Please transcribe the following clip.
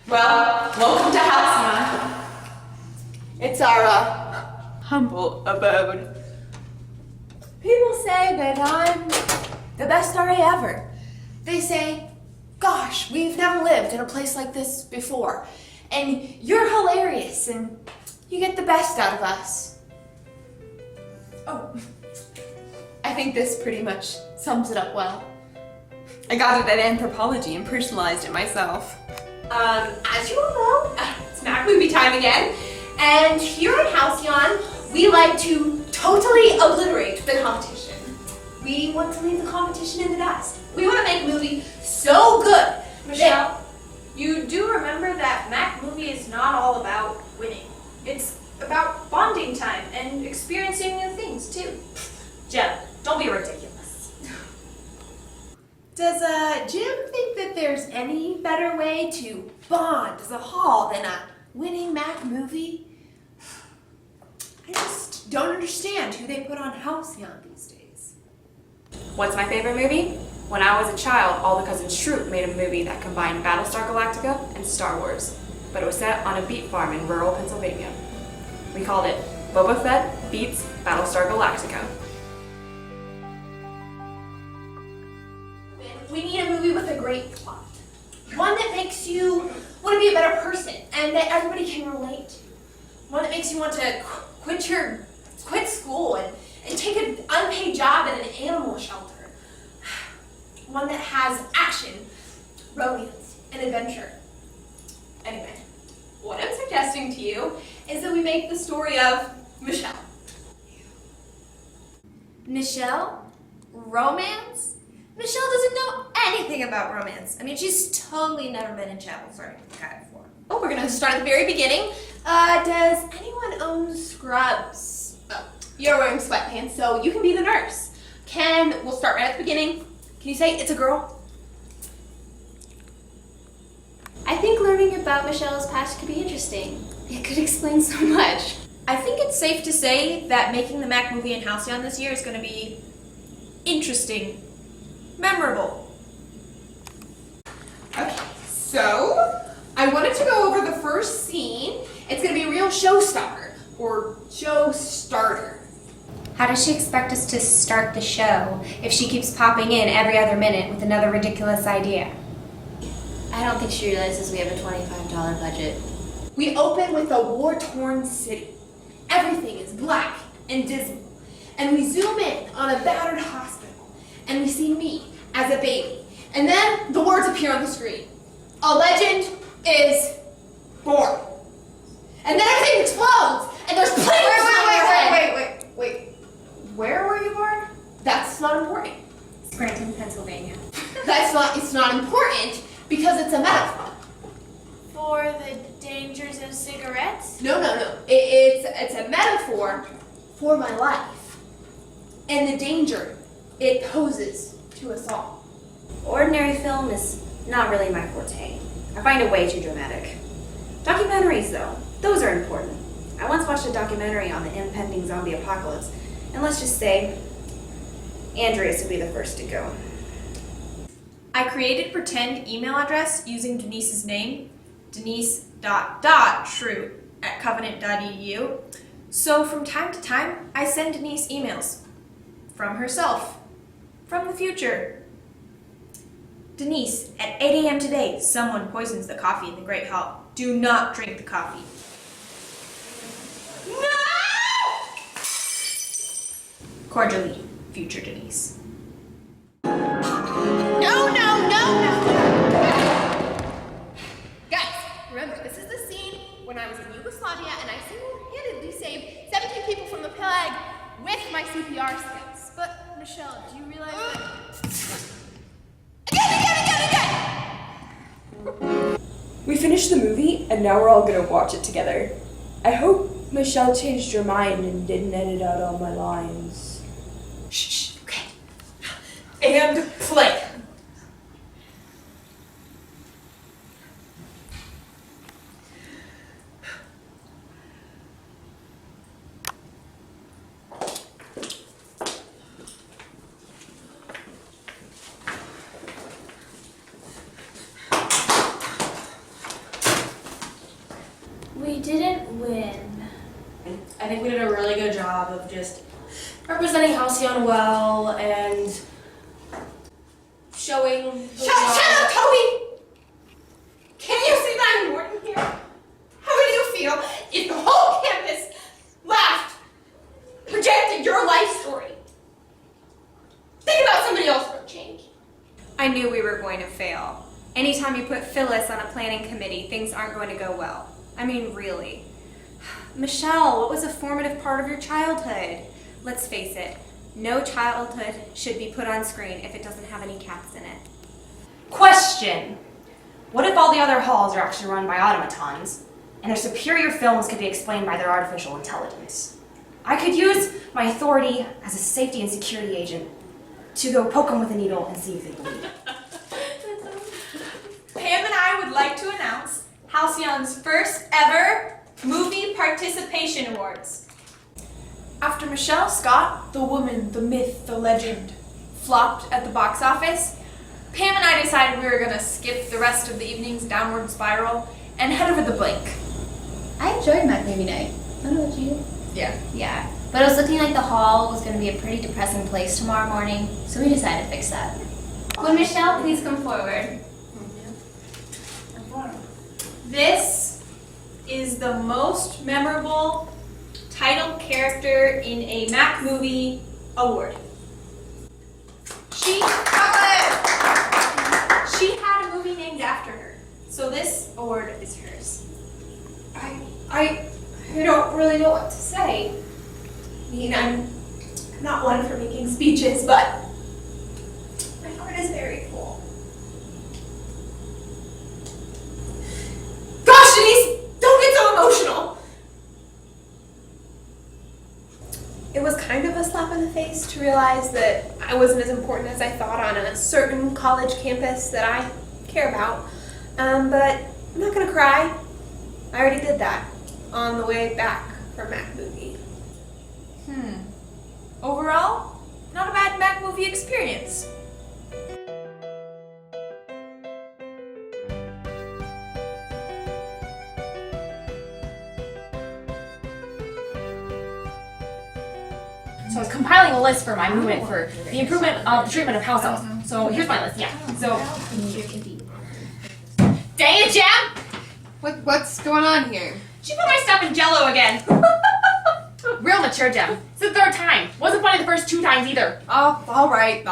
Well, welcome to Halcyon. It's our humble abode. People say that I'm the best story ever. They say, gosh, we've never lived in a place like this before. And you're hilarious and you get the best out of us. Oh, I think this pretty much sums it up well. I got it at Anthropology and personalized it myself. As you all know, it's Mac movie time again. And here at Halcyon, we like to totally obliterate the competition. We want to leave the competition in the dust. We want to make a movie so good. Michelle, you do remember that Mac movie is not all about winning. It's about bonding time and experiencing new things too. Jem, don't be ridiculous. Does Jim think that there's any better way to bond as a hall than a winning Mac movie? I just don't understand who they put on Halcyon these days. What's my favorite movie? When I was a child, all the cousins Shroot made a movie that combined Battlestar Galactica and Star Wars, but it was set on a beet farm in rural Pennsylvania. We called it Boba Fett Beats Battlestar Galactica. We need a movie with a great plot. One that makes you want to be a better person and that everybody can relate to. One that makes you want to quit school and take an unpaid job at an animal shelter. One that has action, romance, and adventure. Anyway, what I'm suggesting to you is that we make the story of Michelle. Michelle? Romance? Michelle doesn't know anything about romance. I mean, she's totally never been in chapel starting with a guy before. Oh, we're gonna start at the very beginning. Does anyone own scrubs? Oh, you're wearing sweatpants, so you can be the nurse. We'll start right at the beginning. Can you say it's a girl? I think learning about Michelle's past could be interesting. It could explain so much. I think it's safe to say that making the Mac movie in Halcyon this year is going to be interesting, memorable. Okay, so I wanted to go over the first scene. It's gonna be a real showstopper, or show starter. How does she expect us to start the show if she keeps popping in every other minute with another ridiculous idea? I don't think she realizes we have a $25 budget. We open with a war-torn city. Everything is black and dismal. And we zoom in on a battered hospital. And we see me as a baby. And then the words appear on the screen. A legend is born. And then everything explodes. And there's planes flying overhead. Wait. Where were you born? That's not important. Scranton, Pennsylvania. It's not important because it's a metaphor. For the dangers of cigarettes? No. It's a metaphor for my life. And the danger it poses to us all. Ordinary film is not really my forte. I find it way too dramatic. Documentaries, though, those are important. I once watched a documentary on the impending zombie apocalypse, and let's just say, Andreas would be the first to go. I created pretend email address using Denise's name, denise.shrew@covenant.edu. So from time to time, I send Denise emails. From herself. From the future. Denise, at 8 a.m. today, someone poisons the coffee in the Great Hall. Do not drink the coffee. No! Cordially, future Denise. No. Guys, remember, this is the scene when I was in Yugoslavia and I single-handedly saved 17 people from the plague with my CPR skills. But, Michelle, do you realize that... Again! We finished the movie, and now we're all gonna watch it together. I hope Michelle changed her mind and didn't edit out all my lines. Shh, okay. And play. We didn't win. I think we did a really good job of just representing Halcyon well and showing who we Shut up, are. Toby! Can you see that I'm important here? How would you feel if the whole campus laughed, projected your life story? Think about somebody else for a change. I knew we were going to fail. Anytime you put Phyllis on a planning committee, things aren't going to go well. I mean, really. Michelle, what was a formative part of your childhood? Let's face it, no childhood should be put on screen if it doesn't have any cats in it. Question. What if all the other halls are actually run by automatons, and their superior films could be explained by their artificial intelligence? I could use my authority as a safety and security agent to go poke them with a needle and see if they believe. Pam and I would like to announce Halcyon's first ever Movie Participation Awards. After Michelle Scott, the woman, the myth, the legend, flopped at the box office, Pam and I decided we were going to skip the rest of the evening's downward spiral and head over the Blink. I enjoyed Mac Movie Night. I don't know about you. Yeah, but it was looking like the hall was going to be a pretty depressing place tomorrow morning, so we decided to fix that. Would Michelle please come forward? This is the most memorable title character in a Mac movie award. She had a movie named after her, so this award is hers. I don't really know what to say. I mean, I'm not one for making speeches, but my heart is very full. Gosh, Denise, don't get so emotional. It was kind of a slap in the face to realize that I wasn't as important as I thought on a certain college campus that I care about. But I'm not gonna cry. I already did that on the way back from Mac Movie. Overall, not a bad Mac movie experience. So I was compiling a list for my movement for the improvement of the treatment of house cells. So here's my list, yeah. So, dang it, Jam! What's going on here? She put my stuff in Jell-O again. Real mature, Jam. It's the third time. Wasn't funny the first 2 times either. Oh, all right.